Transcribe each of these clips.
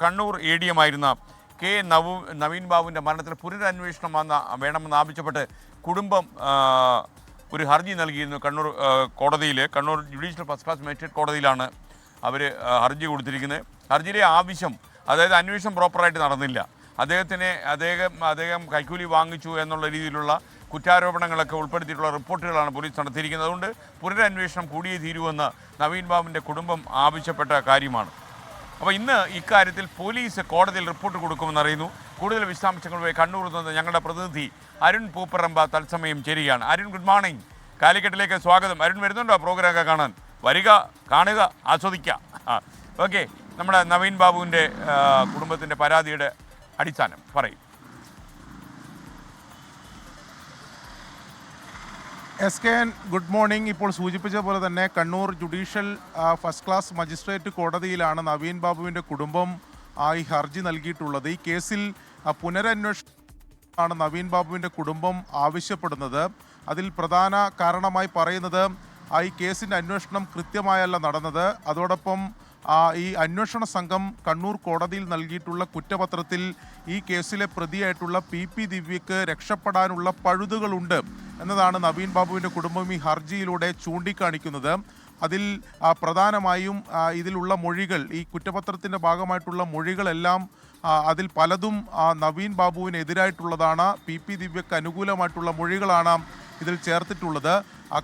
Kannur ADM ആയിരുന്ന K Naveen ബാബുവിൻ്റെ മരണത്തിൽ പുനരന്വേഷണം വേണമെന്ന് ആവശ്യപ്പെട്ട് കുടുംബം ഒരു ഹർജി നൽകിയിരുന്നു Kannur judicial first class magistrate കോടതിയിലാണ് അവർ ഹർജി കൊടുത്തിരിക്കുന്നത്. ഹർജിയിലെ ആവശ്യം, അതായത് അന്വേഷണം പ്രോപ്പറായിട്ട് നടന്നില്ല, അദ്ദേഹം കൈക്കൂലി വാങ്ങിച്ചു എന്നുള്ള രീതിയിലുള്ള കുറ്റാരോപണങ്ങളൊക്കെ ഉൾപ്പെടുത്തിയിട്ടുള്ള റിപ്പോർട്ടുകളാണ് പോലീസ് നടത്തിയിരിക്കുന്നത്. അതുകൊണ്ട് പുനരന്വേഷണം കൂടിയേ തീരുവെന്ന് നവീൻ ബാബുവിൻ്റെ കുടുംബം ആവശ്യപ്പെട്ട കാര്യമാണ്. അപ്പോൾ ഇന്ന് ഇക്കാര്യത്തിൽ പോലീസ് കോടതിയിൽ റിപ്പോർട്ട് കൊടുക്കുമെന്നറിയുന്നു. കൂടുതൽ വിശദാംശങ്ങളുമായി കണ്ണൂരിൽ നിന്ന് ഞങ്ങളുടെ പ്രതിനിധി അരുൺ പൂപ്പറമ്പ തത്സമയം ചേരുകയാണ്. Arun, good morning. കാലിക്കറ്റിലേക്ക് സ്വാഗതം. അരുൺ വരുന്നുണ്ടോ പ്രോഗ്രാമൊക്കെ കാണാൻ? വരിക, കാണുക, ആസ്വദിക്കുക. ഓക്കെ, നമ്മുടെ നവീൻ ബാബുവിൻ്റെ കുടുംബത്തിൻ്റെ പരാതിയുടെ അടിസ്ഥാനം പറയും. SKN, good morning. ഇപ്പോൾ സൂചിപ്പിച്ച പോലെ തന്നെ Kannur judicial first class magistrate കോടതിയിലാണ് നവീൻ ബാബുവിൻ്റെ കുടുംബം ഈ ഹർജി നൽകിയിട്ടുള്ളത്. ഈ കേസിൽ പുനരന്വേഷണമാണ് നവീൻ ബാബുവിൻ്റെ കുടുംബം ആവശ്യപ്പെടുന്നത്. അതിൽ പ്രധാന കാരണമായി പറയുന്നത് ഈ കേസിൻ്റെ അന്വേഷണം കൃത്യമായല്ല നടന്നത്. അതോടൊപ്പം ഈ അന്വേഷണ സംഘം കണ്ണൂർ കോടതിയിൽ നൽകിയിട്ടുള്ള കുറ്റപത്രത്തിൽ ഈ കേസിലെ പ്രതിയായിട്ടുള്ള PP ദിവ്യയ്ക്ക് രക്ഷപ്പെടാനുള്ള പഴുതുകളുണ്ട് എന്നതാണ് നവീൻ ബാബുവിൻ്റെ കുടുംബം ഈ ഹർജിയിലൂടെ ചൂണ്ടിക്കാണിക്കുന്നത്. അതിൽ പ്രധാനമായും ഇതിലുള്ള മൊഴികൾ, ഈ കുറ്റപത്രത്തിൻ്റെ ഭാഗമായിട്ടുള്ള മൊഴികളെല്ലാം അതിൽ പലതും നവീൻ ബാബുവിനെതിരായിട്ടുള്ളതാണ്. PP ദിവ്യയ്ക്ക് അനുകൂലമായിട്ടുള്ള മൊഴികളാണ് ഇതിൽ ചേർത്തിട്ടുള്ളത്.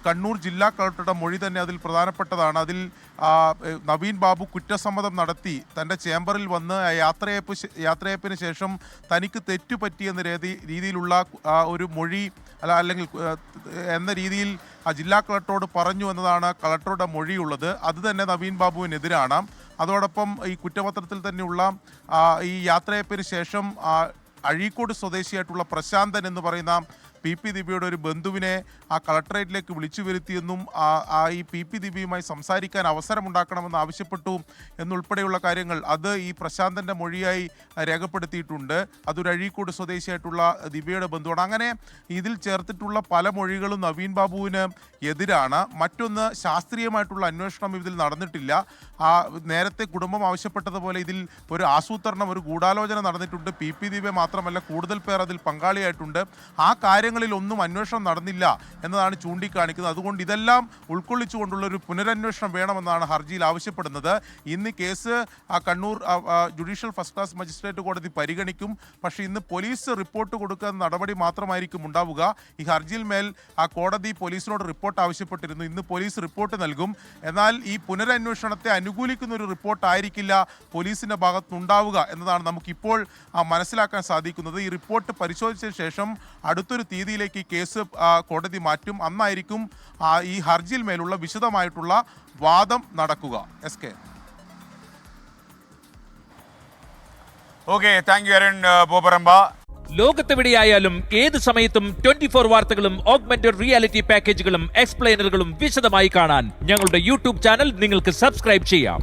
കണ്ണൂർ ജില്ലാ കളക്ടറുടെ മൊഴി തന്നെ അതിൽ പ്രധാനപ്പെട്ടതാണ്. അതിൽ നവീൻ ബാബു കുറ്റസമ്മതം നടത്തി തൻ്റെ ചേംബറിൽ വന്ന് യാത്രയപ്പിന് ശേഷം തനിക്ക് തെറ്റുപറ്റിയെന്ന രീതിയിലുള്ള ഒരു മൊഴി അല്ലെങ്കിൽ എന്ന രീതിയിൽ ജില്ലാ കളക്ടറോട് പറഞ്ഞു എന്നതാണ് കളക്ടറുടെ മൊഴിയുള്ളത്. അത് തന്നെ നവീൻ ബാബുവിനെതിരാണ്. അതോടൊപ്പം ഈ കുറ്റപത്രത്തിൽ തന്നെയുള്ള ഈ യാത്രയപ്പിന് ശേഷം അഴീക്കോട് സ്വദേശിയായിട്ടുള്ള പ്രശാന്തൻ എന്ന് പറയുന്ന PP ദിവ്യയുടെ ഒരു ബന്ധുവിനെ കളക്ടറേറ്റിലേക്ക് വിളിച്ചു വരുത്തിയെന്നും ഈ PP ദിവ്യയുമായി സംസാരിക്കാൻ അവസരമുണ്ടാക്കണമെന്ന് ആവശ്യപ്പെട്ടു എന്നുൾപ്പെടെയുള്ള കാര്യങ്ങൾ അത് ഈ പ്രശാന്തൻ്റെ മൊഴിയായി രേഖപ്പെടുത്തിയിട്ടുണ്ട്. അതൊരു അഴീക്കോട് സ്വദേശിയായിട്ടുള്ള ദിവ്യയുടെ ബന്ധുവാണ്. അങ്ങനെ ഇതിൽ ചേർത്തിട്ടുള്ള പല മൊഴികളും നവീൻ ബാബുവിന് എതിരാണ്. മറ്റൊന്ന്, ശാസ്ത്രീയമായിട്ടുള്ള അന്വേഷണം ഇതിൽ നടന്നിട്ടില്ല. നേരത്തെ കുടുംബം ആവശ്യപ്പെട്ടതുപോലെ ഇതിൽ ഒരു ആസൂത്രണം, ഒരു ഗൂഢാലോചന നടന്നിട്ടുണ്ട്. PP ദിവ്യ മാത്രമല്ല, കൂടുതൽ പേർ അതിൽ പങ്കാളിയായിട്ടുണ്ട്. ആ കാര്യങ്ങളിലൊന്നും അന്വേഷണം നടന്നില്ല എന്നതാണ് ചൂണ്ടിക്കാണിക്കുന്നത്. അതുകൊണ്ട് ഇതെല്ലാം ഉൾക്കൊള്ളിച്ചുകൊണ്ടുള്ള ഒരു പുനരന്വേഷണം വേണമെന്നാണ് ഹർജിയിൽ ആവശ്യപ്പെടുന്നത്. ഇന്ന് case Kannur judicial first class magistrate കോടതി പരിഗണിക്കും. പക്ഷേ ഇന്ന് പോലീസ് റിപ്പോർട്ട് കൊടുക്കുന്ന നടപടി മാത്രമായിരിക്കും ഉണ്ടാവുക. ഈ ഹർജിയിൽ മേൽ കോടതി പോലീസിനോട് റിപ്പോർട്ട് ആവശ്യപ്പെട്ടിരുന്നു. ഇന്ന് പോലീസ് റിപ്പോർട്ട് നൽകും. എന്നാൽ ഈ പുനരന്വേഷണത്തെ അനുകൂലിക്കുന്ന ഒരു റിപ്പോർട്ട് ആയിരിക്കില്ല പോലീസിൻ്റെ ഭാഗത്തുനിന്നുണ്ടാവുക എന്നതാണ് നമുക്കിപ്പോൾ മനസ്സിലാക്കാൻ സാധിക്കുന്നത്. ഈ റിപ്പോർട്ട് പരിശോധിച്ച ശേഷം അടുത്തൊരു തീയതിയിലേക്ക് ഈ കേസ് കോടതി മാറ്റും. അന്നായിരിക്കും ഈ ഹർജിയിൽ മേലുള്ള വിശദമായിട്ടുള്ള വാദം നടക്കുക. SK. Okay, thank you Arun Pooparamba. ലോകത്തെവിടെയായാലും ഏത് സമയത്തും 24 വാർത്തകളും ഓഗ്മെന്റഡ് റിയാലിറ്റി പാക്കേജുകളും എക്സ്പ്ലെയിനറുകളും വിശദമായി കാണാൻ ഞങ്ങളുടെ YouTube ചാനൽ നിങ്ങൾക്ക് സബ്സ്ക്രൈബ് ചെയ്യാം.